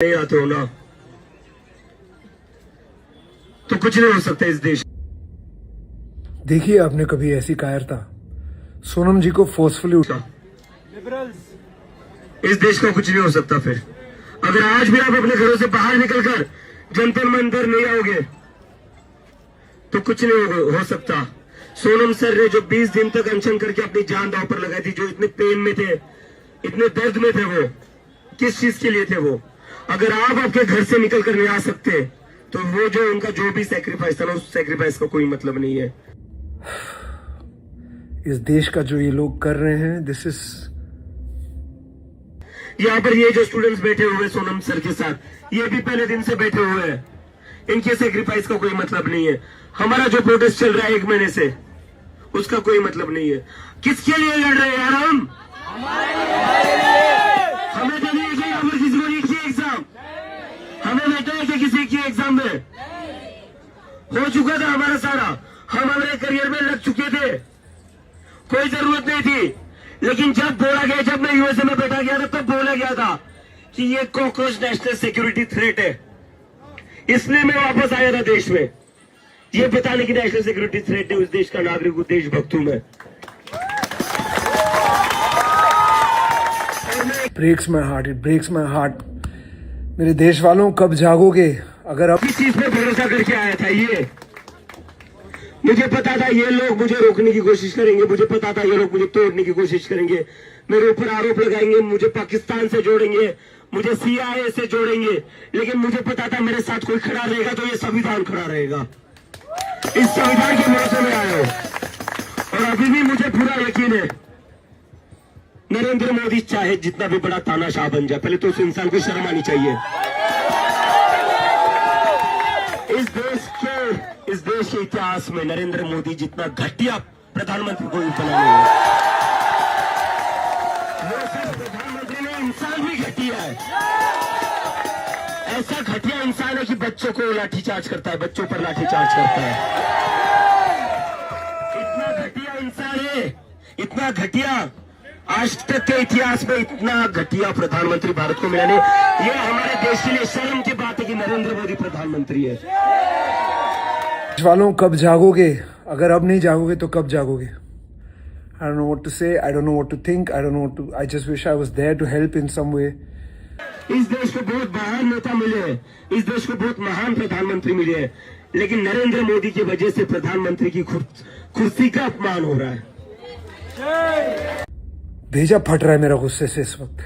नहीं आते हो ना तो कुछ नहीं हो सकता इस देश। देखिए आपने कभी ऐसी कायरता सोनम जी को फोर्सफुली उठा। इस देश का कुछ नहीं हो सकता। फिर अगर आज भी आप अपने घरों से बाहर निकलकर जनता मंदिर नहीं आओगे तो कुछ नहीं हो सकता। सोनम सर ने जो 20 दिन तक अनशन करके अपनी जान दांव पर लगाई थी, जो इतने पेन में थे, इतने दर्द में थे, वो किस चीज के लिए थे? वो अगर आप आपके घर से निकल कर नहीं आ सकते तो वो जो उनका जो भी सैक्रिफाइस था ना, उस सैक्रिफाइस का कोई मतलब नहीं है। इस देश का जो ये लोग कर रहे हैं, दिस इज। यहाँ पर ये जो स्टूडेंट्स बैठे हुए सोनम सर के साथ, ये भी पहले दिन से बैठे हुए हैं। इनके सैक्रिफाइस का कोई मतलब नहीं है। हमारा जो प्रोटेस्ट चल रहा है 1 महीने से, उसका कोई मतलब नहीं है। किसके लिए लड़ रहे हैं यार हम? हमें तो नहीं है कि किसी को नीट की एग्जाम, हमें बेटा है कि किसी की एग्जाम में हो चुका था हमारा सारा, हम हमारे करियर में लग चुके थे, कोई जरूरत नहीं थी। लेकिन जब बोला गया, जब मैं यूएसए में बैठा गया था, तब बोला गया था कि ये कॉकरोच नेशनल सिक्योरिटी थ्रेट है। इसलिए मैं वापस आया था देश में, ये बताने की नेशनल सिक्योरिटी थ्रेट है, उस देश का नागरिक हूं, देशभक्त हूं मैं। Breaks my heart, it breaks my heart. मेरे देश वालों, कब जागोगे? अगर अब किस चीज पे भरोसा करके आया था ये? मुझे पता था ये लोग मुझे रोकने की कोशिश करेंगे, मुझे पता था ये लोग मुझे तोड़ने की कोशिश करेंगे, मेरे ऊपर आरोप लगाएंगे, मुझे पाकिस्तान से जोड़ेंगे, मुझे CIA से जोड़ेंगे। लेकिन मुझे पता था मेरे साथ कोई खड़ा रहेगा तो ये संविधान खड़ा रहेगा। इस संविधान के भरोसे में आया हूं और अभी भी मुझे पूरा यकीन है, नरेंद्र मोदी चाहे जितना भी बड़ा तानाशाह बन जाए, पहले तो उस इंसान को शर्म आनी चाहिए। इस देश के इतिहास में नरेंद्र मोदी जितना घटिया प्रधानमंत्री कोई बना नहीं है। वो सिर्फ प्रधानमंत्री नहीं, इंसान भी घटिया है। ऐसा घटिया इंसान है कि बच्चों को लाठीचार्ज करता है, बच्चों पर लाठीचार्ज करता है। इतना घटिया इंसान है, इतना घटिया। आज तक के इतिहास में इतना घटिया प्रधानमंत्री भारत को मिला नहीं। ये हमारे देश के लिए शर्म की बात है कि नरेंद्र मोदी प्रधानमंत्री है। देश वालों, कब जागोगे? अगर अब नहीं जागोगे तो कब जागोगे? I don't know what to say, I don't know what to think, I don't know what to, I just wish I was there to help in some way. इस देश को बहुत महान नेता मिले हैं, इस देश को बहुत महान प्रधानमंत्री मिले हैं, लेकिन नरेंद्र मोदी की वजह से प्रधानमंत्री की कुर्सी का अपमान हो रहा है। भेजा फट रहा है मेरा गुस्से से इस वक्त।